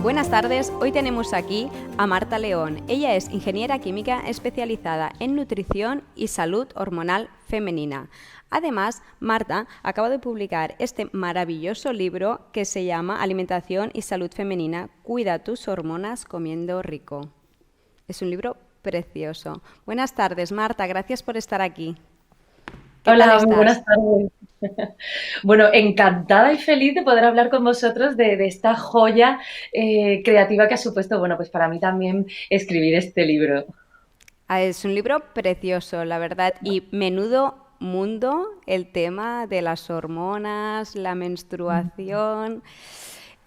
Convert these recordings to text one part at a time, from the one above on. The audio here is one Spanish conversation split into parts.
Buenas tardes, hoy tenemos aquí a Marta León. Ella es ingeniera química especializada en nutrición y salud hormonal femenina. Además, Marta acaba de publicar este maravilloso libro que se llama Alimentación y Salud Femenina, Cuida tus hormonas comiendo rico. Es un libro precioso. Buenas tardes, Marta, gracias por estar aquí. ¿Qué tal Hola, muy estás? buenas tardes. Bueno, encantada y feliz de poder hablar con vosotros de esta joya creativa que ha supuesto, bueno, pues para mí también escribir este libro. Es un libro precioso, la verdad, y menudo mundo el tema de las hormonas, la menstruación.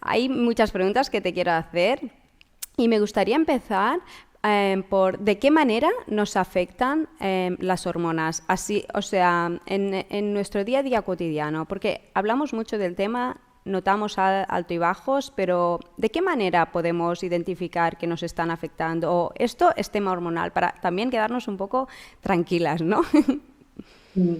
Hay muchas preguntas que te quiero hacer y me gustaría empezar por de qué manera nos afectan las hormonas, así, o sea, en nuestro día a día cotidiano, porque hablamos mucho del tema, notamos alto y bajos, pero ¿de qué manera podemos identificar que nos están afectando? O esto es tema hormonal, para también quedarnos un poco tranquilas, ¿no? Mm.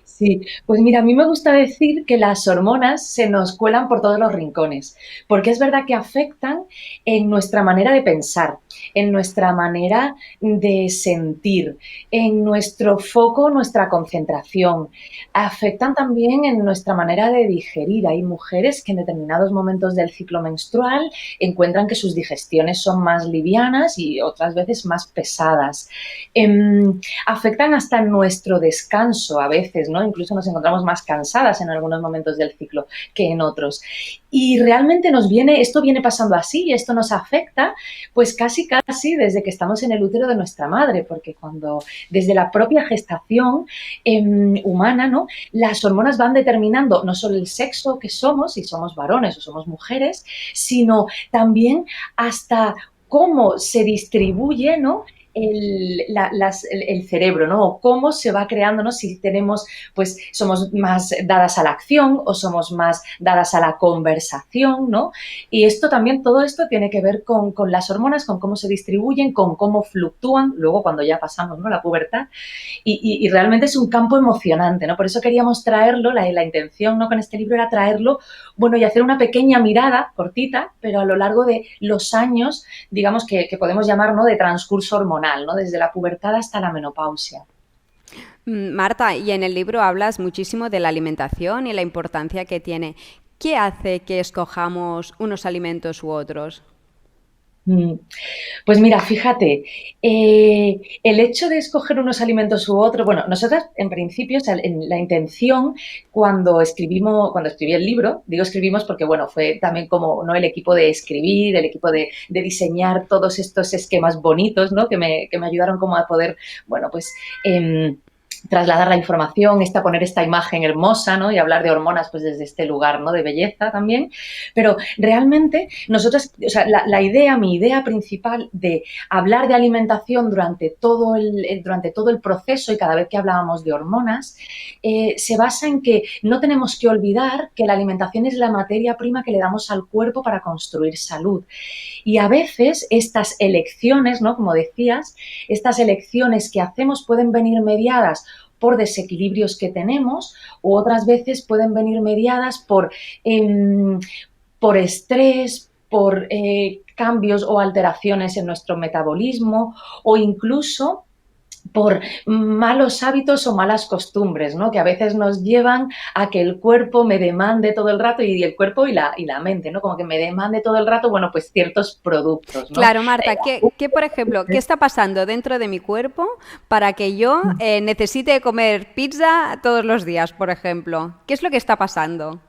Sí, pues mira, a mí me gusta decir que las hormonas se nos cuelan por todos los rincones, porque es verdad que afectan en nuestra manera de pensar, en nuestra manera de sentir, en nuestro foco, nuestra concentración. Afectan también en nuestra manera de digerir. Hay mujeres que en determinados momentos del ciclo menstrual encuentran que sus digestiones son más livianas y otras veces más pesadas. Afectan hasta nuestro descanso a veces, ¿no? Incluso nos encontramos más cansadas en algunos momentos del ciclo que en otros. Y realmente esto viene pasando así y esto nos afecta pues casi desde que estamos en el útero de nuestra madre, porque desde la propia gestación humana, ¿no? Las hormonas van determinando no solo el sexo que somos, si somos varones o somos mujeres, sino también hasta cómo se distribuye, ¿no? El cerebro, ¿no? O cómo se va creando, ¿no? Si tenemos, pues, somos más dadas a la acción o somos más dadas a la conversación, ¿no? Y todo esto tiene que ver con las hormonas, con cómo se distribuyen, con cómo fluctúan, luego cuando ya pasamos, ¿no? La pubertad, y realmente es un campo emocionante, ¿no? Por eso queríamos traerlo, la intención, ¿no? Con este libro era traerlo, bueno, y hacer una pequeña mirada, cortita, pero a lo largo de los años, digamos que podemos llamar, ¿no? De transcurso hormonal, ¿no? Desde la pubertad hasta la menopausia. Marta, y en el libro hablas muchísimo de la alimentación y la importancia que tiene. ¿Qué hace que escojamos unos alimentos u otros? Mm. Pues mira, fíjate, el hecho de escoger unos alimentos u otros, bueno, nosotras en principio, o sea, en la intención cuando escribí el libro, digo escribimos porque, bueno, fue también como, ¿no? El equipo de escribir, el equipo de diseñar todos estos esquemas bonitos, ¿no? Que me ayudaron como a poder, bueno, pues trasladar la información, poner esta imagen hermosa, ¿no? Y hablar de hormonas, pues desde este lugar, ¿no? De belleza también. Pero realmente nosotros, o sea, mi idea principal de hablar de alimentación durante todo el proceso y cada vez que hablábamos de hormonas, se basa en que no tenemos que olvidar que la alimentación es la materia prima que le damos al cuerpo para construir salud. Y a veces estas elecciones, ¿no? Como decías, estas elecciones que hacemos pueden venir mediadas por desequilibrios que tenemos u otras veces pueden venir mediadas por estrés, por cambios o alteraciones en nuestro metabolismo o incluso por malos hábitos o malas costumbres, ¿no? Que a veces nos llevan a que el cuerpo me demande todo el rato y el cuerpo y la mente, ¿no? Como que me demande todo el rato, bueno, pues ciertos productos, ¿no? Claro, Marta, por ejemplo, qué está pasando dentro de mi cuerpo para que yo necesite comer pizza todos los días, por ejemplo? ¿Qué es lo que está pasando?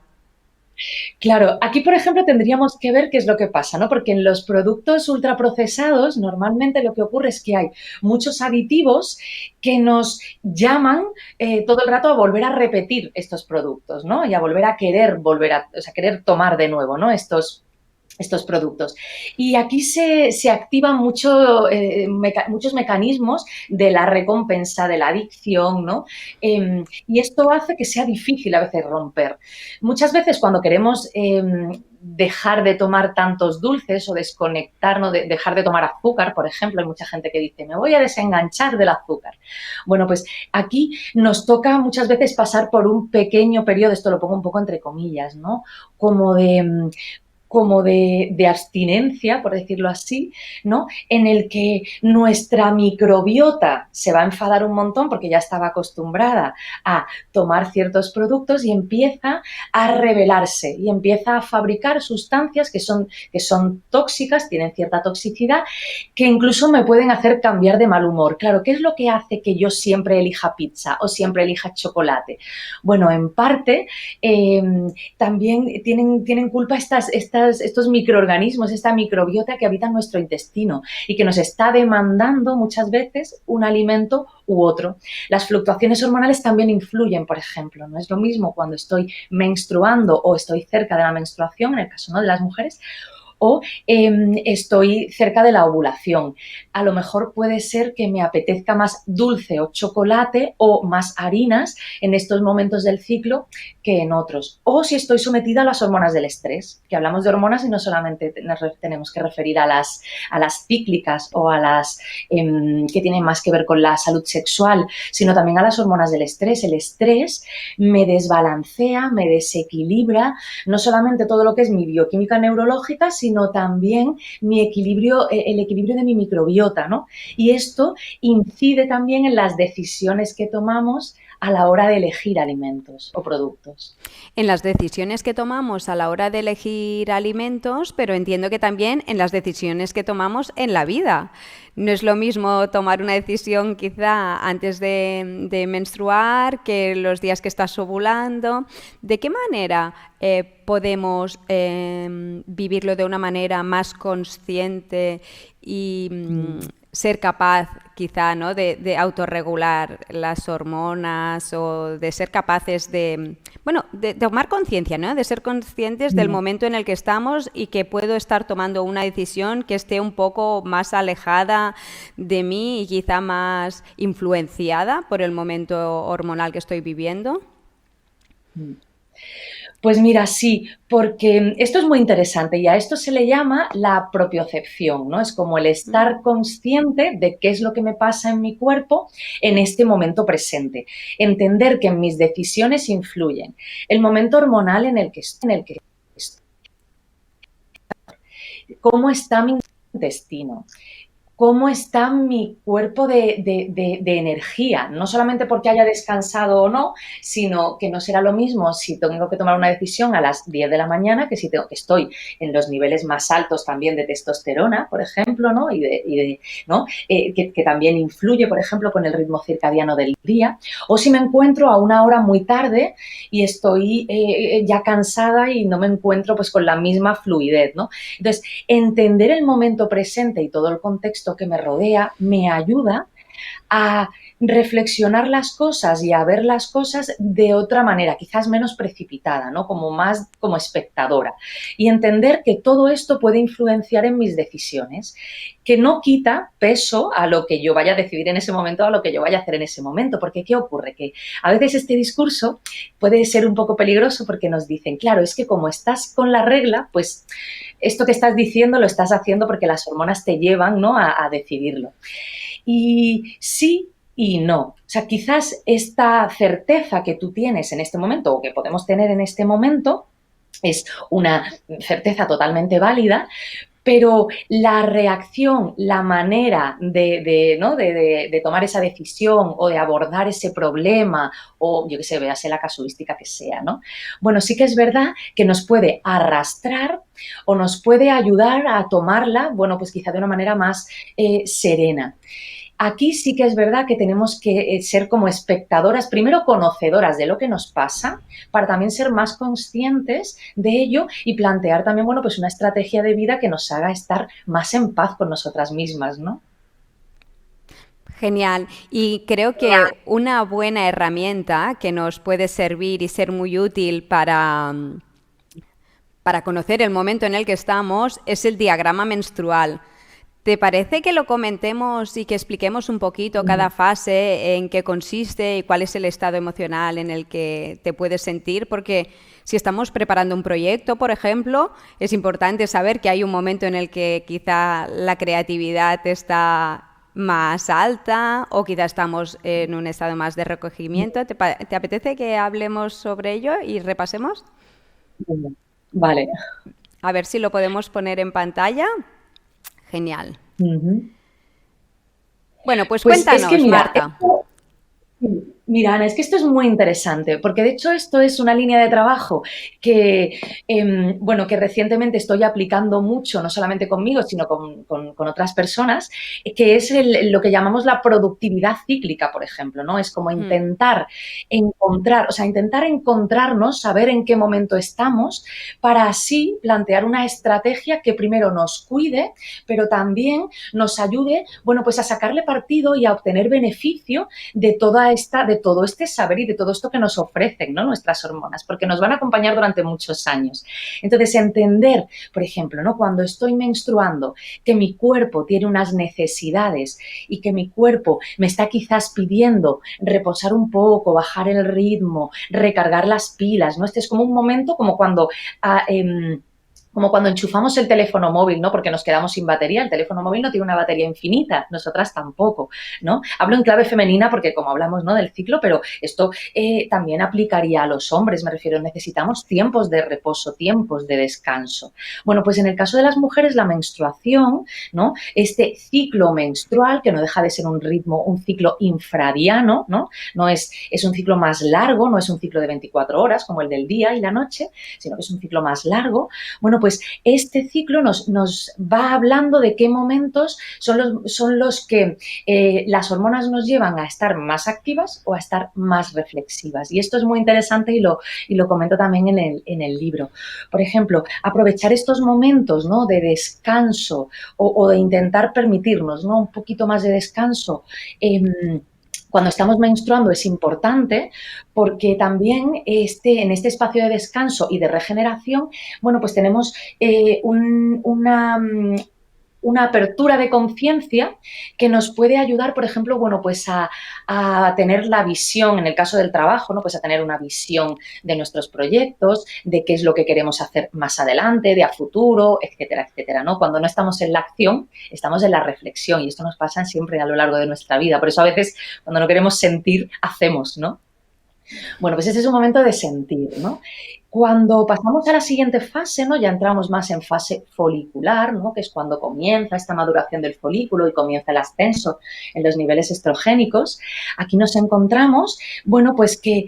Claro, aquí, por ejemplo, tendríamos que ver qué es lo que pasa, ¿no? Porque en los productos ultraprocesados normalmente lo que ocurre es que hay muchos aditivos que nos llaman todo el rato a volver a repetir estos productos, ¿no? Y a o sea, querer tomar de nuevo, ¿no? Estos productos. Y aquí se activan muchos mecanismos de la recompensa, de la adicción, ¿no? Y esto hace que sea difícil a veces romper. Muchas veces cuando queremos dejar de tomar tantos dulces o desconectarnos, dejar de tomar azúcar, por ejemplo, hay mucha gente que dice, me voy a desenganchar del azúcar. Bueno, pues aquí nos toca muchas veces pasar por un pequeño periodo, esto lo pongo un poco entre comillas, ¿no? Como como de abstinencia, por decirlo así, ¿no? En el que nuestra microbiota se va a enfadar un montón porque ya estaba acostumbrada a tomar ciertos productos y empieza a rebelarse y empieza a fabricar sustancias que son tóxicas, tienen cierta toxicidad, que incluso me pueden hacer cambiar de mal humor. Claro, ¿qué es lo que hace que yo siempre elija pizza o siempre elija chocolate? Bueno, en parte también tienen culpa estos microorganismos, esta microbiota que habita en nuestro intestino y que nos está demandando muchas veces un alimento u otro. Las fluctuaciones hormonales también influyen, por ejemplo. No es lo mismo cuando estoy menstruando o estoy cerca de la menstruación, en el caso, ¿no?, de las mujeres, o estoy cerca de la ovulación. A lo mejor puede ser que me apetezca más dulce o chocolate o más harinas en estos momentos del ciclo que en otros. O si estoy sometida a las hormonas del estrés, que hablamos de hormonas y no solamente nos tenemos que referir a las cíclicas o a las que tienen más que ver con la salud sexual, sino también a las hormonas del estrés. El estrés me desbalancea, me desequilibra, no solamente todo lo que es mi bioquímica neurológica, sino también el equilibrio de mi microbiota, ¿no? Y esto incide también en las decisiones que tomamos a la hora de elegir alimentos o productos. En las decisiones que tomamos a la hora de elegir alimentos, pero entiendo que también en las decisiones que tomamos en la vida. No es lo mismo tomar una decisión quizá antes de menstruar que los días que estás ovulando. ¿De qué manera podemos vivirlo de una manera más consciente y ser capaz quizá, ¿no?, de autorregular las hormonas o de ser capaces de tomar conciencia, ¿no?, de ser conscientes del momento en el que estamos y que puedo estar tomando una decisión que esté un poco más alejada de mí y quizá más influenciada por el momento hormonal que estoy viviendo? Pues mira, sí, porque esto es muy interesante y a esto se le llama la propiocepción, ¿no? Es como el estar consciente de qué es lo que me pasa en mi cuerpo en este momento presente. Entender que mis decisiones influyen. El momento hormonal en el que estoy, cómo está mi intestino, cómo está mi cuerpo de energía, no solamente porque haya descansado o no, sino que no será lo mismo si tengo que tomar una decisión a las 10 de la mañana que si estoy en los niveles más altos también de testosterona, por ejemplo, ¿no? ¿no? Que también influye, por ejemplo, con el ritmo circadiano del día, o si me encuentro a una hora muy tarde y estoy ya cansada y no me encuentro pues con la misma fluidez, ¿no? Entonces, entender el momento presente y todo el contexto que me rodea me ayuda a reflexionar las cosas y a ver las cosas de otra manera, quizás menos precipitada, ¿no? Como más como espectadora. Y entender que todo esto puede influenciar en mis decisiones, que no quita peso a lo que yo vaya a decidir en ese momento, a lo que yo vaya a hacer en ese momento. Porque ¿qué ocurre? Que a veces este discurso puede ser un poco peligroso porque nos dicen, claro, es que como estás con la regla, pues esto que estás diciendo lo estás haciendo porque las hormonas te llevan, ¿no?, a decidirlo. Y sí y no. O sea, quizás esta certeza que tú tienes en este momento o que podemos tener en este momento es una certeza totalmente válida, pero la reacción, la manera de tomar esa decisión o de abordar ese problema o, yo qué sé, véase la casuística que sea, ¿no? Bueno, sí que es verdad que nos puede arrastrar o nos puede ayudar a tomarla, bueno, pues quizá de una manera más serena. Aquí sí que es verdad que tenemos que ser como espectadoras, primero conocedoras de lo que nos pasa, para también ser más conscientes de ello y plantear también, bueno, pues una estrategia de vida que nos haga estar más en paz con nosotras mismas, ¿no? Genial. Y creo que una buena herramienta que nos puede servir y ser muy útil para conocer el momento en el que estamos es el diagrama menstrual. ¿Te parece que lo comentemos y que expliquemos un poquito cada fase, en qué consiste y cuál es el estado emocional en el que te puedes sentir? Porque si estamos preparando un proyecto, por ejemplo, es importante saber que hay un momento en el que quizá la creatividad está más alta o quizá estamos en un estado más de recogimiento. ¿Te apetece que hablemos sobre ello y repasemos? Vale. A ver si lo podemos poner en pantalla. Genial. Ujú. Bueno, pues Pues es que cuéntanos, mira, Marta. mira, Ana, es que esto es muy interesante, porque de hecho esto es una línea de trabajo que, bueno, que recientemente estoy aplicando mucho, no solamente conmigo, sino con otras personas, que es lo que llamamos la productividad cíclica, por ejemplo, ¿no? Es como Mm, intentar encontrar, o sea, intentar encontrarnos, saber en qué momento estamos, para así plantear una estrategia que primero nos cuide, pero también nos ayude, bueno, pues a sacarle partido y a obtener beneficio de todo este saber y de todo esto que nos ofrecen, ¿no? Nuestras hormonas, porque nos van a acompañar durante muchos años. Entonces, entender, por ejemplo, ¿no? Cuando estoy menstruando, que mi cuerpo tiene unas necesidades y que mi cuerpo me está quizás pidiendo reposar un poco, bajar el ritmo, recargar las pilas, ¿no? Este es como un momento ah, eh, como cuando enchufamos el teléfono móvil, ¿no? Porque nos quedamos sin batería. El teléfono móvil no tiene una batería infinita, nosotras tampoco, ¿no? Hablo en clave femenina porque como hablamos, ¿no? Del ciclo, pero esto también aplicaría a los hombres, me refiero, necesitamos tiempos de reposo, tiempos de descanso. Bueno, pues en el caso de las mujeres, la menstruación, ¿no? Este ciclo menstrual, que no deja de ser un ritmo, un ciclo infradiano, ¿no? No es un ciclo más largo, no es un ciclo de 24 horas como el del día y la noche, sino que es un ciclo más largo. Bueno, pues este ciclo nos va hablando de qué momentos son los que las hormonas nos llevan a estar más activas o a estar más reflexivas. Y esto es muy interesante y lo comento también en el libro. Por ejemplo, aprovechar estos momentos, ¿no? De descanso o de intentar permitirnos, ¿no? Un poquito más de descanso. Cuando estamos menstruando es importante porque también en este espacio de descanso y de regeneración, bueno, pues tenemos una apertura de conciencia que nos puede ayudar, por ejemplo, bueno, pues a tener la visión, en el caso del trabajo, ¿no? Pues a tener una visión de nuestros proyectos, de qué es lo que queremos hacer más adelante, de a futuro, etcétera, etcétera, ¿no? Cuando no estamos en la acción, estamos en la reflexión y esto nos pasa siempre a lo largo de nuestra vida. Por eso a veces cuando no queremos sentir, hacemos, ¿no? Bueno, pues ese es un momento de sentir, ¿no? Cuando pasamos a la siguiente fase, ¿no? Ya entramos más en fase folicular, ¿no? Que es cuando comienza esta maduración del folículo y comienza el ascenso en los niveles estrogénicos. Aquí nos encontramos, bueno, pues que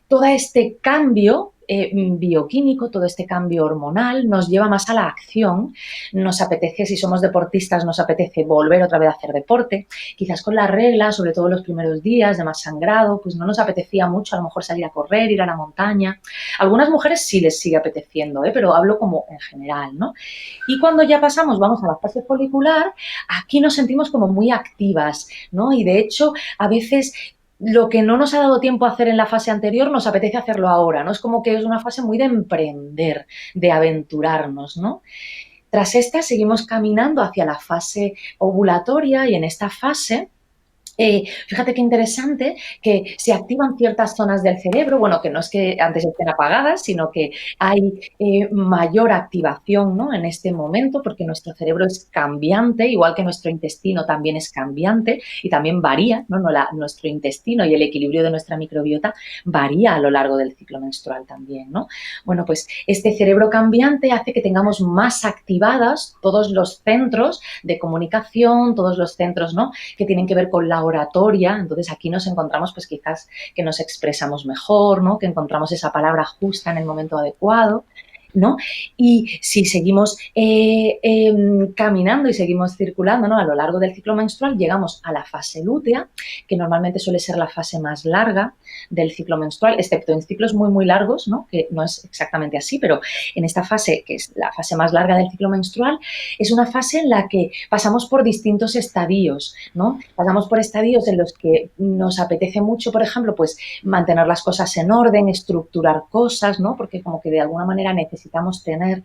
todo este cambio bioquímico, todo este cambio hormonal nos lleva más a la acción. Nos apetece, si somos deportistas, nos apetece volver otra vez a hacer deporte. Quizás con la regla, sobre todo los primeros días de más sangrado, pues no nos apetecía mucho a lo mejor salir a correr, ir a la montaña. A algunas mujeres sí les sigue apeteciendo, pero hablo como en general, ¿no? Y cuando ya pasamos, vamos a la fase folicular, aquí nos sentimos como muy activas, ¿no? Y de hecho, a veces lo que no nos ha dado tiempo a hacer en la fase anterior nos apetece hacerlo ahora, ¿no? Es como que es una fase muy de emprender, de aventurarnos, ¿no? Tras esta seguimos caminando hacia la fase ovulatoria y en esta fase fíjate qué interesante que se activan ciertas zonas del cerebro, bueno, que no es que antes estén apagadas, sino que hay mayor activación, ¿no? En este momento, porque nuestro cerebro es cambiante, igual que nuestro intestino también es cambiante y también varía, ¿no? Nuestro intestino y el equilibrio de nuestra microbiota varía a lo largo del ciclo menstrual también, ¿no? Bueno, pues este cerebro cambiante hace que tengamos más activadas todos los centros de comunicación, todos los centros, ¿no? Que tienen que ver con la oratoria. Entonces aquí nos encontramos pues quizás que nos expresamos mejor, ¿no? Que encontramos esa palabra justa en el momento adecuado, ¿no? Y si seguimos caminando y seguimos circulando, ¿no? A lo largo del ciclo menstrual llegamos a la fase lútea, que normalmente suele ser la fase más larga del ciclo menstrual, excepto en ciclos muy, muy largos, ¿no? Que no es exactamente así, pero en esta fase, que es la fase más larga del ciclo menstrual, es una fase en la que pasamos por distintos estadios, ¿no? Pasamos por estadios en los que nos apetece mucho, por ejemplo, pues mantener las cosas en orden, estructurar cosas, ¿no? Porque como que de alguna manera necesitamos tener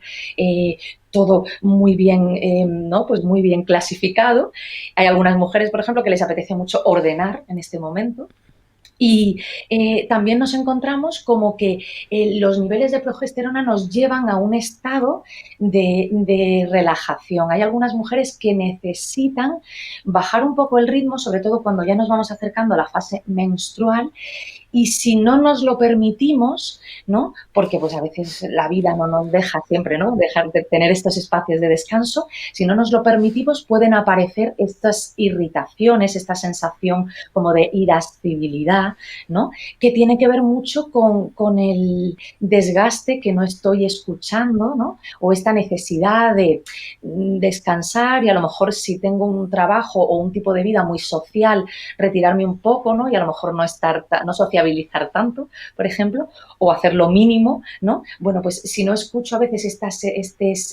todo muy bien, ¿no? Pues muy bien clasificado. Hay algunas mujeres, por ejemplo, que les apetece mucho ordenar en este momento. Y también nos encontramos como que los niveles de progesterona nos llevan a un estado de relajación. Hay algunas mujeres que necesitan bajar un poco el ritmo, sobre todo cuando ya nos vamos acercando a la fase menstrual, Y si no nos lo permitimos, ¿no? Porque pues a veces la vida no nos deja siempre, ¿no? Dejar de tener estos espacios de descanso. Si no nos lo permitimos, pueden aparecer estas irritaciones, esta sensación como de irascibilidad, ¿no? Que tiene que ver mucho con el desgaste que no estoy escuchando, ¿no? O esta necesidad de descansar y a lo mejor si tengo un trabajo o un tipo de vida muy social, retirarme un poco, ¿no? Y a lo mejor no sociabilizar tanto, por ejemplo, o hacer lo mínimo, ¿no? Bueno, pues si no escucho a veces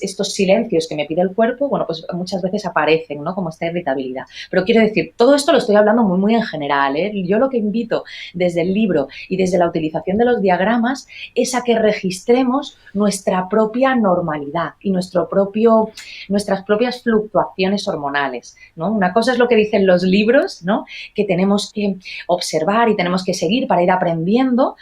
estos silencios que me pide el cuerpo, bueno, pues muchas veces aparecen, ¿no? Como esta irritabilidad. Pero quiero decir, todo esto lo estoy hablando muy, muy en general, ¿eh? Yo lo que invito desde el libro y desde la utilización de los diagramas es a que registremos nuestra propia normalidad y nuestras propias fluctuaciones hormonales, ¿no? Una cosa es lo que dicen los libros, ¿no? Que tenemos que observar y tenemos que seguir para ir aprendiendo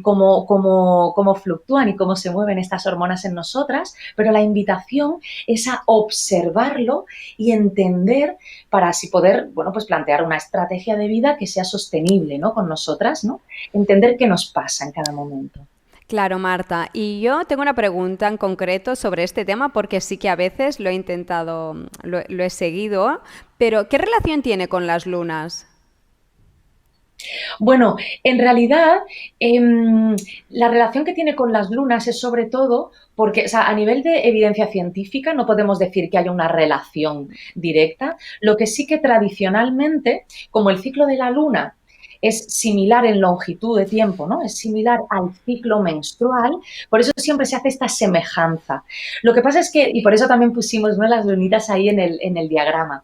cómo fluctúan y cómo se mueven estas hormonas en nosotras, pero la invitación es a observarlo y entender para así poder, bueno, pues plantear una estrategia de vida que sea sostenible, ¿no? Con nosotras, ¿no? Entender qué nos pasa en cada momento. Claro, Marta. Y yo tengo una pregunta en concreto sobre este tema porque sí que a veces lo he intentado, lo he seguido, pero ¿qué relación tiene con las lunas? Bueno, en realidad, la relación que tiene con las lunas es sobre todo porque, o sea, a nivel de evidencia científica no podemos decir que haya una relación directa. Lo que sí que tradicionalmente, como el ciclo de la luna es similar en longitud de tiempo, ¿no? Es similar al ciclo menstrual, por eso siempre se hace esta semejanza. Lo que pasa es que, y por eso también pusimos, ¿no?, las lunitas ahí en el diagrama,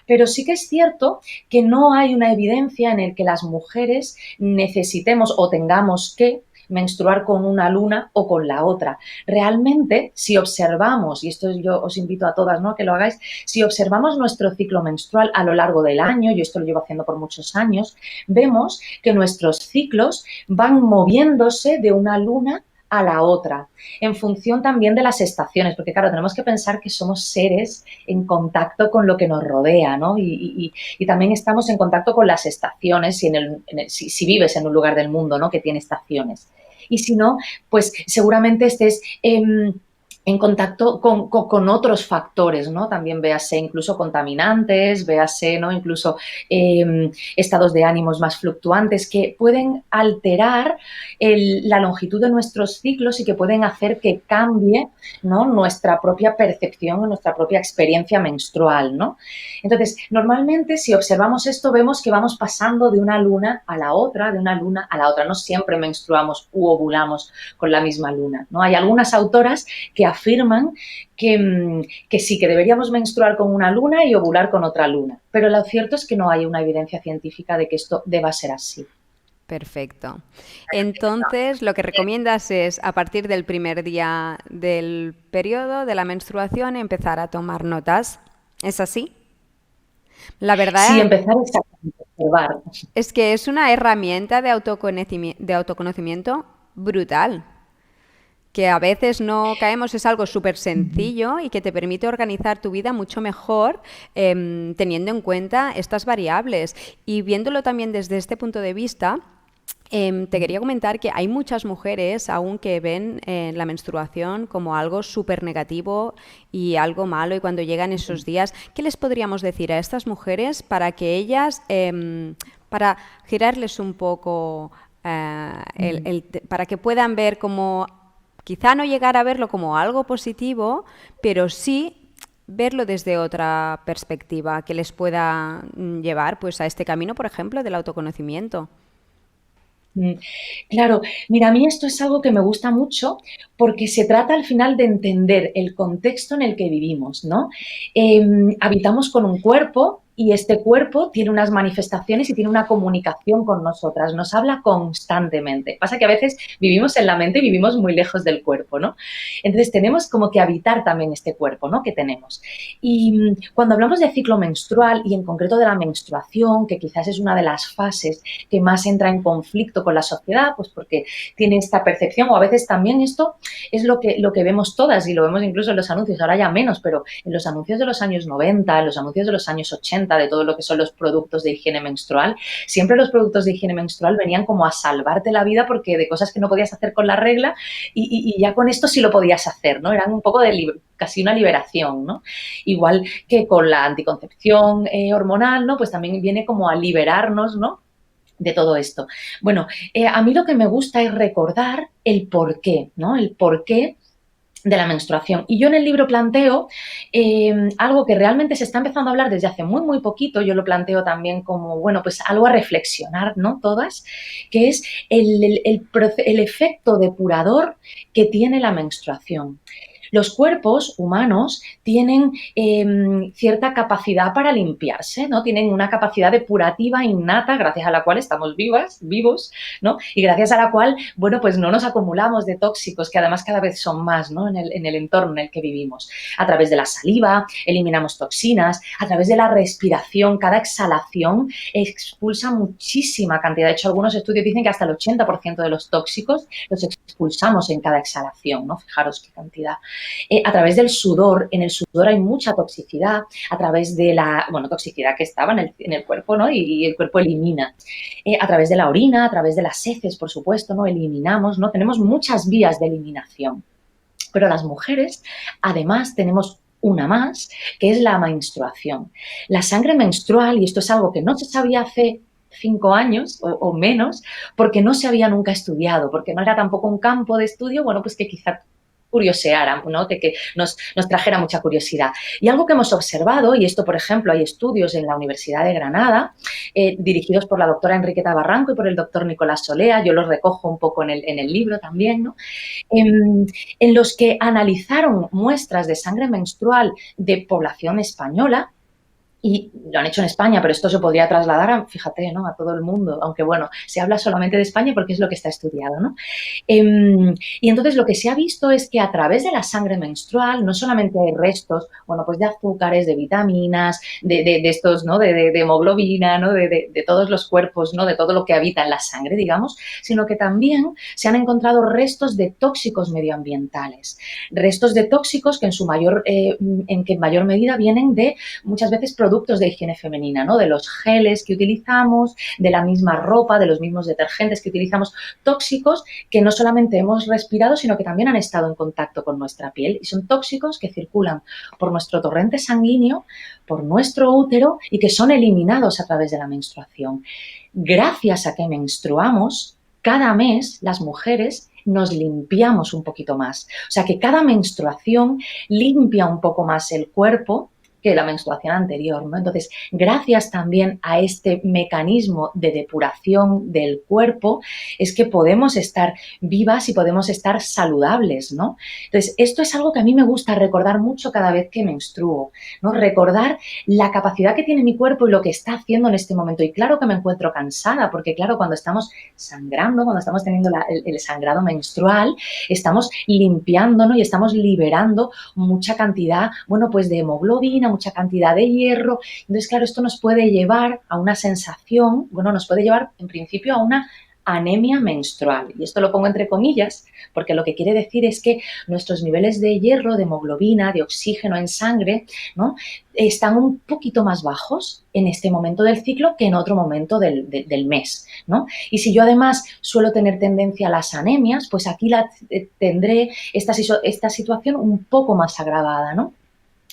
pero sí que es cierto que no hay una evidencia en el que las mujeres necesitemos o tengamos que menstruar con una luna o con la otra. Realmente, si observamos, y esto yo os invito a todas, ¿no?, que lo hagáis, si observamos nuestro ciclo menstrual a lo largo del año, yo esto lo llevo haciendo por muchos años, vemos que nuestros ciclos van moviéndose de una luna a la otra, en función también de las estaciones, porque claro, tenemos que pensar que somos seres en contacto con lo que nos rodea, ¿no? Y también estamos en contacto con las estaciones, si vives en un lugar del mundo, ¿no?, que tiene estaciones. Y si no, pues seguramente estés en contacto con otros factores, ¿no? También véase incluso contaminantes, véase, ¿no?, incluso estados de ánimos más fluctuantes que pueden alterar la longitud de nuestros ciclos y que pueden hacer que cambie, ¿no?, nuestra propia percepción, nuestra propia experiencia menstrual, ¿no? Entonces, normalmente si observamos esto vemos que vamos pasando de una luna a la otra, de una luna a la otra. No siempre menstruamos u ovulamos con la misma luna, ¿no? Hay algunas autoras que afirman que sí, que deberíamos menstruar con una luna y ovular con otra luna, pero lo cierto es que no hay una evidencia científica de que esto deba ser así. Perfecto. Entonces, lo que recomiendas es, a partir del primer día del periodo, de la menstruación, empezar a tomar notas. ¿Es así? La Sí, verdad empezar exactamente a observar. es que es una herramienta de autoconocimiento brutal, que a veces no caemos, es algo súper sencillo y que te permite organizar tu vida mucho mejor teniendo en cuenta estas variables. Y viéndolo también desde este punto de vista, te quería comentar que hay muchas mujeres aún que ven la menstruación como algo súper negativo y algo malo, y cuando llegan esos días, ¿qué les podríamos decir a estas mujeres para que ellas, para girarles un poco, para que puedan ver como, quizá no llegar a verlo como algo positivo, pero sí verlo desde otra perspectiva que les pueda llevar pues a este camino, por ejemplo, del autoconocimiento? Mm, Claro, mira, a mí esto es algo que me gusta mucho porque se trata al final de entender el contexto en el que vivimos, ¿no? Habitamos con un cuerpo y este cuerpo tiene unas manifestaciones y tiene una comunicación con nosotras, nos habla constantemente. Pasa que a veces vivimos en la mente y vivimos muy lejos del cuerpo, ¿no? Entonces tenemos como que habitar también este cuerpo, ¿no?, que tenemos. Y cuando hablamos de ciclo menstrual y en concreto de la menstruación, que quizás es una de las fases que más entra en conflicto con la sociedad, pues porque tiene esta percepción, o a veces también esto es lo que vemos todas y lo vemos incluso en los anuncios, ahora ya menos, pero en los anuncios de los años 90, en los anuncios de los años 80, venta de todo lo que son los productos de higiene menstrual, siempre los productos de higiene menstrual venían como a salvarte la vida porque de cosas que no podías hacer con la regla y ya con esto sí lo podías hacer, ¿no? Eran un poco de casi una liberación, ¿no? Igual que con la anticoncepción hormonal, ¿no? Pues también viene como a liberarnos, ¿no? De todo esto. Bueno, a mí lo que me gusta es recordar el porqué, ¿no? El porqué de la menstruación. Y yo en el libro planteo algo que realmente se está empezando a hablar desde hace muy, muy poquito, yo lo planteo también como, bueno, pues algo a reflexionar, ¿no? Todas, que es el efecto depurador que tiene la menstruación. Los cuerpos humanos tienen cierta capacidad para limpiarse, ¿no? Tienen una capacidad depurativa innata gracias a la cual estamos vivos, ¿no? Y gracias a la cual, bueno, pues no nos acumulamos de tóxicos, que además cada vez son más, ¿no? En el entorno en el que vivimos. A través de la saliva eliminamos toxinas, a través de la respiración, cada exhalación expulsa muchísima cantidad. De hecho, algunos estudios dicen que hasta el 80% de los tóxicos los expulsamos en cada exhalación, ¿no? Fijaros qué cantidad. A través del sudor, en el sudor hay mucha toxicidad, a través de la, bueno, toxicidad que estaba en el cuerpo, ¿no? Y el cuerpo elimina. A través de la orina, a través de las heces, por supuesto, ¿no? Eliminamos, ¿no? Tenemos muchas vías de eliminación. Pero las mujeres, además, tenemos una más, que es la menstruación. La sangre menstrual, y esto es algo que no se sabía hace 5 años o menos, porque no se había nunca estudiado, porque no era tampoco un campo de estudio, bueno, pues que quizá curioseara, ¿no? Que nos trajera mucha curiosidad. Y algo que hemos observado, y esto, por ejemplo, hay estudios en la Universidad de Granada, dirigidos por la doctora Enriqueta Barranco y por el doctor Nicolás Solea, yo los recojo un poco en el libro también, ¿no? En los que analizaron muestras de sangre menstrual de población española, y lo han hecho en España, pero esto se podría trasladar, fíjate, ¿no? A todo el mundo, aunque bueno, se habla solamente de España porque es lo que está estudiado, ¿no? Y entonces lo que se ha visto es que a través de la sangre menstrual no solamente hay restos, bueno, pues de azúcares, de vitaminas, de estos, ¿no? De hemoglobina, ¿no? De todos los cuerpos, ¿no? De todo lo que habita en la sangre, digamos, sino que también se han encontrado restos de tóxicos medioambientales, restos de tóxicos que en mayor medida vienen de muchas veces productos de higiene femenina, ¿no? De los geles que utilizamos, de la misma ropa, de los mismos detergentes que utilizamos, tóxicos que no solamente hemos respirado, sino que también han estado en contacto con nuestra piel y son tóxicos que circulan por nuestro torrente sanguíneo, por nuestro útero y que son eliminados a través de la menstruación. Gracias a que menstruamos, cada mes las mujeres nos limpiamos un poquito más. O sea que cada menstruación limpia un poco más el cuerpo que la menstruación anterior, ¿no? Entonces, gracias también a este mecanismo de depuración del cuerpo, es que podemos estar vivas y podemos estar saludables, ¿no? Entonces, esto es algo que a mí me gusta recordar mucho cada vez que menstruo, ¿no? Recordar la capacidad que tiene mi cuerpo y lo que está haciendo en este momento. Y claro que me encuentro cansada, porque claro, cuando estamos sangrando, cuando estamos teniendo el sangrado menstrual, estamos limpiando, ¿no? Y estamos liberando mucha cantidad, bueno, pues de hemoglobina, mucha cantidad de hierro. Entonces, claro, esto nos puede llevar a una sensación, bueno, nos puede llevar en principio a una anemia menstrual. Y esto lo pongo entre comillas porque lo que quiere decir es que nuestros niveles de hierro, de hemoglobina, de oxígeno en sangre, ¿no? Están un poquito más bajos en este momento del ciclo que en otro momento del mes, ¿no? Y si yo además suelo tener tendencia a las anemias, pues aquí tendré esta situación un poco más agravada, ¿no?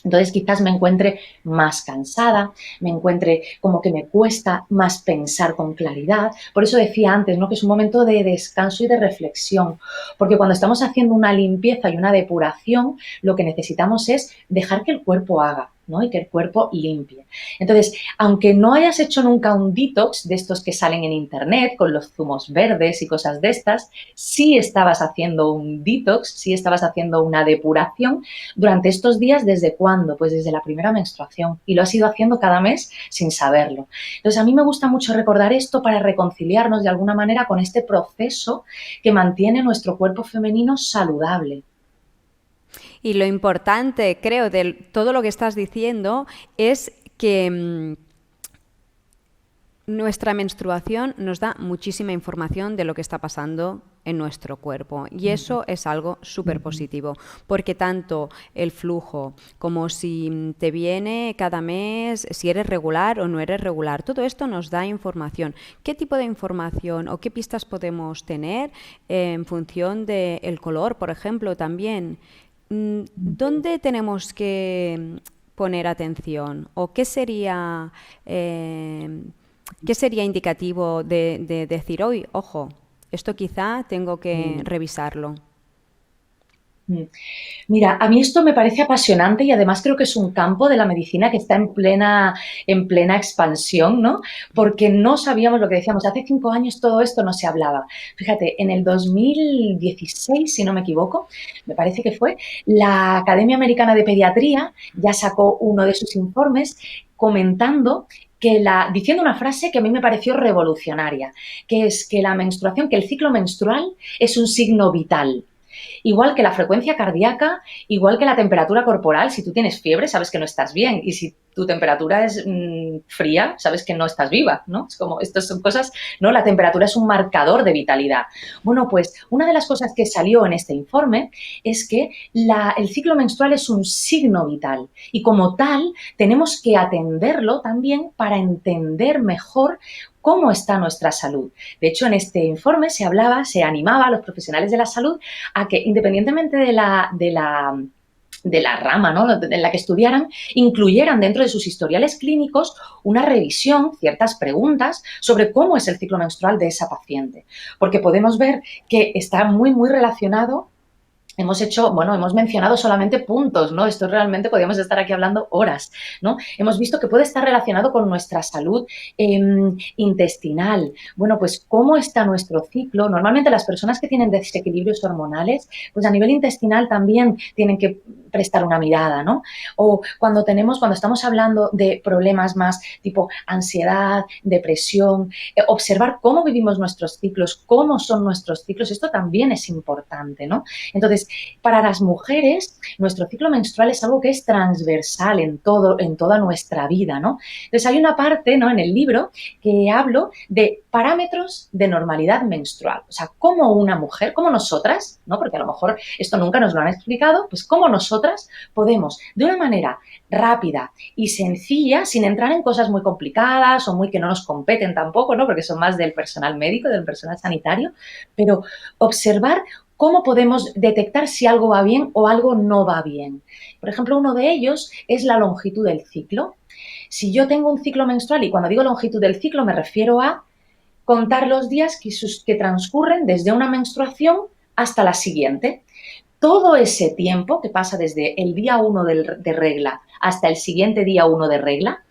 Entonces quizás me encuentre más cansada, me encuentre como que me cuesta más pensar con claridad. Por eso decía antes, ¿no? Que es un momento de descanso y de reflexión, porque cuando estamos haciendo una limpieza y una depuración, lo que necesitamos es dejar que el cuerpo haga, ¿no? Y que el cuerpo limpie. Entonces, aunque no hayas hecho nunca un detox de estos que salen en internet con los zumos verdes y cosas de estas, sí estabas haciendo un detox, sí estabas haciendo una depuración durante estos días. ¿Desde cuándo? Pues desde la primera menstruación, y lo has ido haciendo cada mes sin saberlo. Entonces, a mí me gusta mucho recordar esto para reconciliarnos de alguna manera con este proceso que mantiene nuestro cuerpo femenino saludable. Y lo importante, creo, de todo lo que estás diciendo es que nuestra menstruación nos da muchísima información de lo que está pasando en nuestro cuerpo. Y eso es algo súper positivo, porque tanto el flujo como si te viene cada mes, si eres regular o no eres regular, todo esto nos da información. ¿Qué tipo de información o qué pistas podemos tener en función del color, por ejemplo, también? ¿Dónde tenemos que poner atención? ¿O qué sería indicativo de decir, hoy, ojo, esto quizá tengo que revisarlo? Mira, a mí esto me parece apasionante y además creo que es un campo de la medicina que está en plena expansión, ¿no? Porque no sabíamos lo que decíamos. Hace 5 años todo esto no se hablaba. Fíjate, en el 2016, si no me equivoco, me parece que fue, la Academia Americana de Pediatría ya sacó uno de sus informes comentando diciendo una frase que a mí me pareció revolucionaria, que es que la menstruación, que el ciclo menstrual es un signo vital. Igual que la frecuencia cardíaca, igual que la temperatura corporal, si tú tienes fiebre, sabes que no estás bien. Y si tu temperatura es fría, sabes que no estás viva, ¿no? Es como, estas son cosas, ¿no? La temperatura es un marcador de vitalidad. Bueno, pues una de las cosas que salió en este informe es que el ciclo menstrual es un signo vital y como tal tenemos que atenderlo también para entender mejor cómo está nuestra salud. De hecho, en este informe se animaba a los profesionales de la salud a que, independientemente de la rama, ¿no?, en la que estudiaran, incluyeran dentro de sus historiales clínicos una revisión, ciertas preguntas sobre cómo es el ciclo menstrual de esa paciente. Porque podemos ver que está muy, muy relacionado. Hemos mencionado solamente puntos, ¿no? Esto realmente podríamos estar aquí hablando horas, ¿no? Hemos visto que puede estar relacionado con nuestra salud intestinal. Bueno, pues cómo está nuestro ciclo. Normalmente las personas que tienen desequilibrios hormonales, pues a nivel intestinal también tienen que prestar una mirada, ¿no? O cuando estamos hablando de problemas más tipo ansiedad, depresión, observar cómo vivimos nuestros ciclos, cómo son nuestros ciclos, esto también es importante, ¿no? Entonces, para las mujeres, nuestro ciclo menstrual es algo que es transversal en toda nuestra vida, ¿no? Entonces, hay una parte, ¿no?, en el libro que hablo de parámetros de normalidad menstrual. O sea, cómo una mujer, como nosotras, ¿no?, porque a lo mejor esto nunca nos lo han explicado, pues cómo nosotras podemos, de una manera rápida y sencilla, sin entrar en cosas muy complicadas o muy que no nos competen tampoco, ¿no?, porque son más del personal médico, del personal sanitario, pero observar cómo podemos detectar si algo va bien o algo no va bien. Por ejemplo, uno de ellos es la longitud del ciclo. Si yo tengo un ciclo menstrual, y cuando digo longitud del ciclo me refiero a contar los días que transcurren desde una menstruación hasta la siguiente. Todo ese tiempo que pasa desde el día 1 de regla hasta el siguiente día 1 de regla,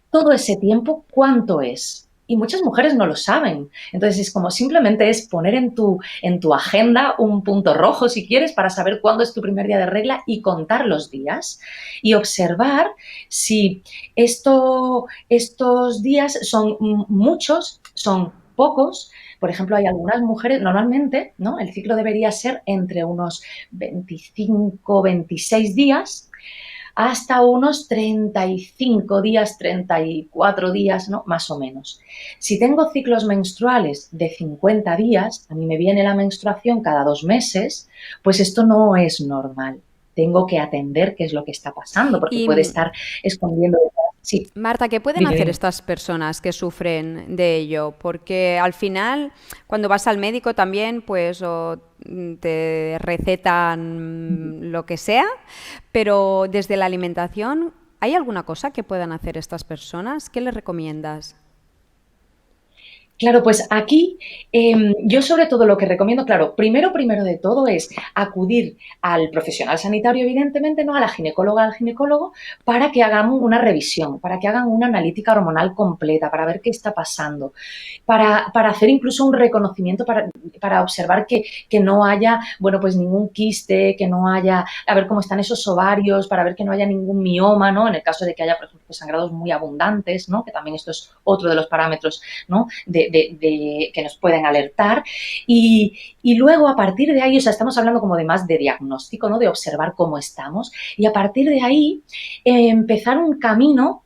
todo ese tiempo, ¿cuánto es? Y muchas mujeres no lo saben. Entonces, es como simplemente es poner en tu agenda un punto rojo, si quieres, para saber cuándo es tu primer día de regla y contar los días y observar si estos días son muchos, son pocos. Por ejemplo, hay algunas mujeres, normalmente, ¿no?, el ciclo debería ser entre unos 25, 26 días hasta unos 35 días, 34 días, ¿no?, más o menos. Si tengo ciclos menstruales de 50 días, a mí me viene la menstruación cada 2 meses, pues esto no es normal. Tengo que atender qué es lo que está pasando, porque puede Y estar escondiendo. Sí, Marta, ¿qué pueden dime, hacer dime. estas personas que sufren de ello? Porque al final, cuando vas al médico también, pues o te recetan lo que sea, pero desde la alimentación, ¿hay alguna cosa que puedan hacer estas personas? ¿Qué les recomiendas? Claro, pues aquí yo sobre todo lo que recomiendo, claro, primero de todo es acudir al profesional sanitario, evidentemente, no a la ginecóloga, al ginecólogo, para que hagan una revisión, para que hagan una analítica hormonal completa, para ver qué está pasando, para hacer incluso un reconocimiento, para observar que no haya, bueno, pues ningún quiste, que no haya, a ver cómo están esos ovarios, para ver que no haya ningún mioma, ¿no?, en el caso de que haya, por ejemplo, sangrados muy abundantes, ¿no?, que también esto es otro de los parámetros, ¿no?, que nos pueden alertar y luego a partir de ahí, o sea, estamos hablando como de más de diagnóstico, ¿no?, de observar cómo estamos y a partir de ahí empezar un camino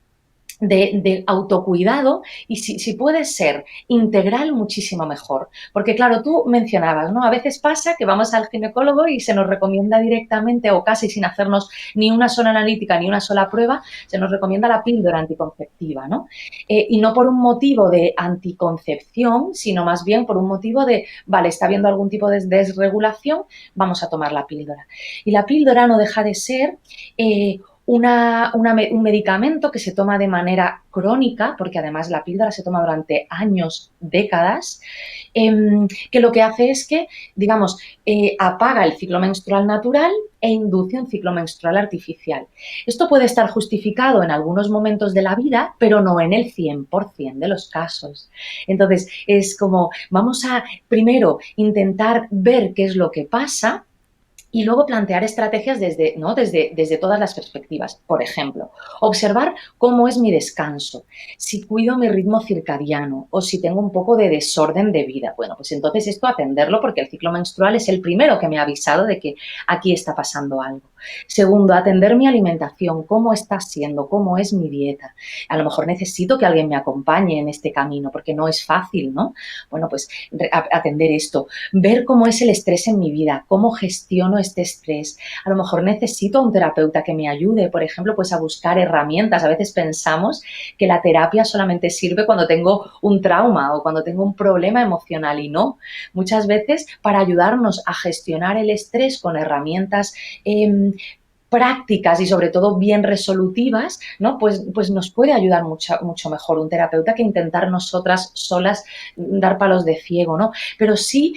de autocuidado y si puede ser integral, muchísimo mejor. Porque claro, tú mencionabas, ¿no? A veces pasa que vamos al ginecólogo y se nos recomienda directamente o casi sin hacernos ni una sola analítica ni una sola prueba, se nos recomienda la píldora anticonceptiva, ¿no? Y no por un motivo de anticoncepción, sino más bien por un motivo de, vale, está habiendo algún tipo de desregulación, vamos a tomar la píldora. Y la píldora no deja de ser un medicamento que se toma de manera crónica, porque además la píldora se toma durante años, décadas, que lo que hace es que, digamos, apaga el ciclo menstrual natural e induce un ciclo menstrual artificial. Esto puede estar justificado en algunos momentos de la vida, pero no en el 100% de los casos. Entonces, es como, vamos a primero intentar ver qué es lo que pasa y luego plantear estrategias desde, ¿no? desde todas las perspectivas. Por ejemplo, observar cómo es mi descanso, si cuido mi ritmo circadiano o si tengo un poco de desorden de vida. Bueno, pues entonces esto atenderlo porque el ciclo menstrual es el primero que me ha avisado de que aquí está pasando algo. Segundo, atender mi alimentación, cómo está siendo, cómo es mi dieta. A lo mejor necesito que alguien me acompañe en este camino porque no es fácil, ¿no? Bueno, pues atender esto, ver cómo es el estrés en mi vida, cómo gestiono este estrés. A lo mejor necesito un terapeuta que me ayude, por ejemplo, pues a buscar herramientas. A veces pensamos que la terapia solamente sirve cuando tengo un trauma o cuando tengo un problema emocional y no. Muchas veces para ayudarnos a gestionar el estrés con herramientas prácticas y sobre todo bien resolutivas, ¿no? Pues nos puede ayudar mucho mejor un terapeuta que intentar nosotras solas dar palos de ciego, ¿no? Pero sí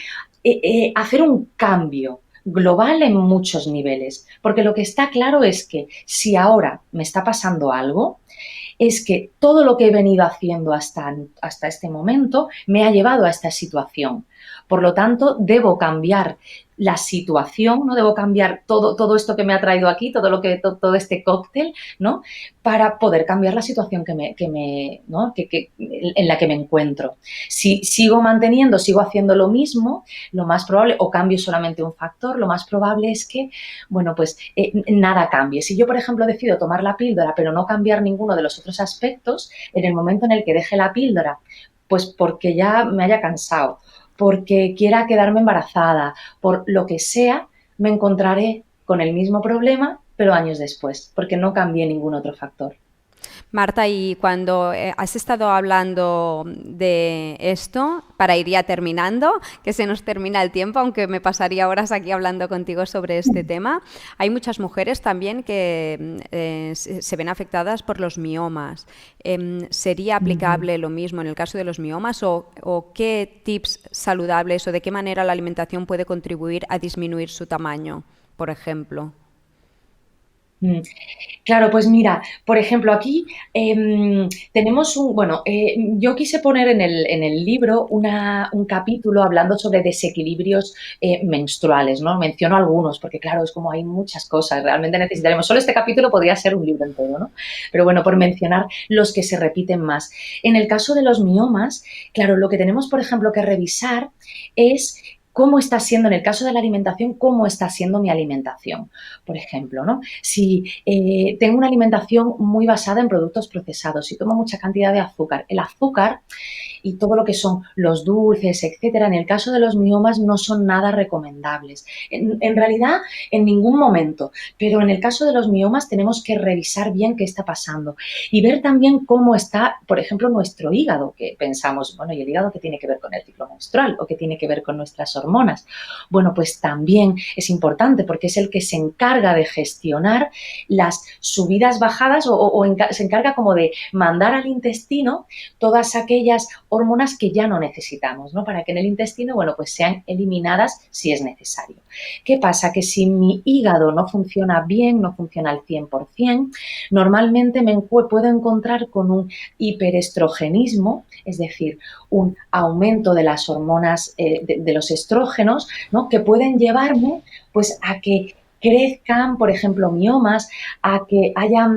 hacer un cambio global en muchos niveles, porque lo que está claro es que si ahora me está pasando algo, es que todo lo que he venido haciendo hasta este momento me ha llevado a esta situación. Por lo tanto, debo cambiar la situación, ¿no? Debo cambiar todo esto que me ha traído aquí, todo este cóctel, ¿no? Para poder cambiar la situación ¿no? En la que me encuentro. Si sigo haciendo lo mismo, lo más probable, o cambio solamente un factor, lo más probable es que, bueno, pues nada cambie. Si yo, por ejemplo, decido tomar la píldora, pero no cambiar ninguno de los otros aspectos, en el momento en el que deje la píldora, pues porque ya me haya cansado, porque quiera quedarme embarazada, por lo que sea, me encontraré con el mismo problema, pero años después, porque no cambié ningún otro factor. Marta, y cuando has estado hablando de esto, para ir ya terminando, que se nos termina el tiempo, aunque me pasaría horas aquí hablando contigo sobre este tema, hay muchas mujeres también que se ven afectadas por los miomas. ¿Sería aplicable lo mismo en el caso de los miomas o qué tips saludables o de qué manera la alimentación puede contribuir a disminuir su tamaño, por ejemplo? Claro, pues mira, por ejemplo, aquí tenemos yo quise poner en el libro un capítulo hablando sobre desequilibrios menstruales, ¿no? Menciono algunos, porque claro, es como hay muchas cosas, realmente necesitaremos, solo este capítulo podría ser un libro entero, ¿no? Pero bueno, por mencionar los que se repiten más. En el caso de los miomas, claro, lo que tenemos, por ejemplo, que revisar es cómo está siendo, en el caso de la alimentación, cómo está siendo mi alimentación, por ejemplo, ¿no? Si tengo una alimentación muy basada en productos procesados, si tomo mucha cantidad de azúcar, el azúcar y todo lo que son los dulces, etcétera, en el caso de los miomas no son nada recomendables. En realidad, en ningún momento, pero en el caso de los miomas tenemos que revisar bien qué está pasando y ver también cómo está, por ejemplo, nuestro hígado, que pensamos, bueno, ¿y el hígado qué tiene que ver con el ciclo menstrual o qué tiene que ver con nuestras hormonas? Bueno, pues también es importante porque es el que se encarga de gestionar las subidas, bajadas se encarga como de mandar al intestino todas aquellas hormonas que ya no necesitamos, ¿no? Para que en el intestino, bueno, pues sean eliminadas si es necesario. ¿Qué pasa? Que si mi hígado no funciona bien, no funciona al 100%, normalmente me puedo encontrar con un hiperestrogenismo, es decir, un aumento de las hormonas, de los estrógenos, ¿no? Que pueden llevarme pues a que crezcan, por ejemplo, miomas, a que haya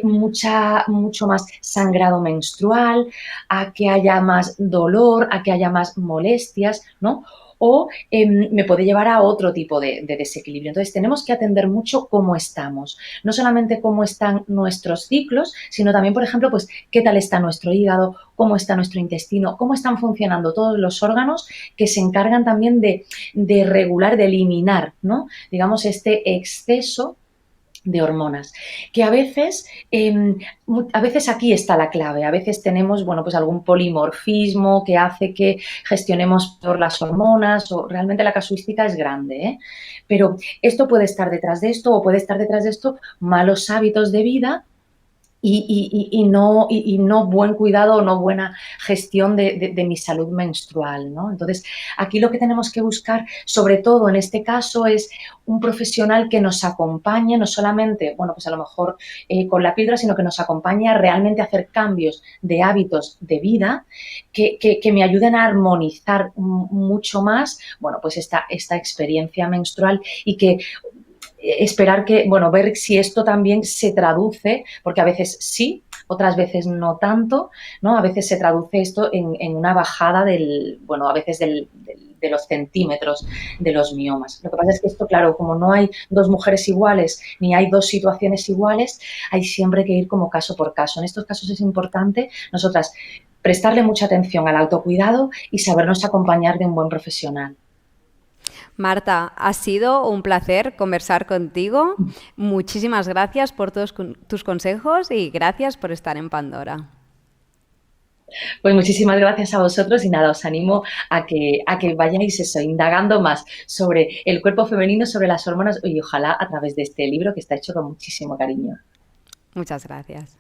mucho más sangrado menstrual, a que haya más dolor, a que haya más molestias, ¿no? o me puede llevar a otro tipo de desequilibrio. Entonces, tenemos que atender mucho cómo estamos. No solamente cómo están nuestros ciclos, sino también, por ejemplo, pues qué tal está nuestro hígado, cómo está nuestro intestino, cómo están funcionando todos los órganos que se encargan también de regular, de eliminar, ¿no? Digamos, este exceso de hormonas, que a veces aquí está la clave, a veces tenemos, bueno, pues algún polimorfismo que hace que gestionemos peor las hormonas, o realmente la casuística es grande, ¿eh? Pero esto puede estar detrás de esto, o puede estar detrás de esto malos hábitos de vida y no buen cuidado o no buena gestión de mi salud menstrual, ¿no? Entonces, aquí lo que tenemos que buscar, sobre todo en este caso, es un profesional que nos acompañe, no solamente, bueno, pues a lo mejor con la píldora, sino que nos acompañe a realmente hacer cambios de hábitos de vida que me ayuden a armonizar mucho más, bueno, pues esta experiencia menstrual y que esperar que, bueno, ver si esto también se traduce, porque a veces sí, otras veces no tanto, ¿no? A veces se traduce esto en una bajada bueno, a veces de los centímetros de los miomas. Lo que pasa es que esto, claro, como no hay dos mujeres iguales, ni hay dos situaciones iguales, hay siempre que ir como caso por caso. En estos casos es importante, nosotras, prestarle mucha atención al autocuidado y sabernos acompañar de un buen profesional. Marta, ha sido un placer conversar contigo. Muchísimas gracias por todos tus consejos y gracias por estar en Pandora. Pues muchísimas gracias a vosotros y nada, os animo a que vayáis eso, indagando más sobre el cuerpo femenino, sobre las hormonas y ojalá a través de este libro que está hecho con muchísimo cariño. Muchas gracias.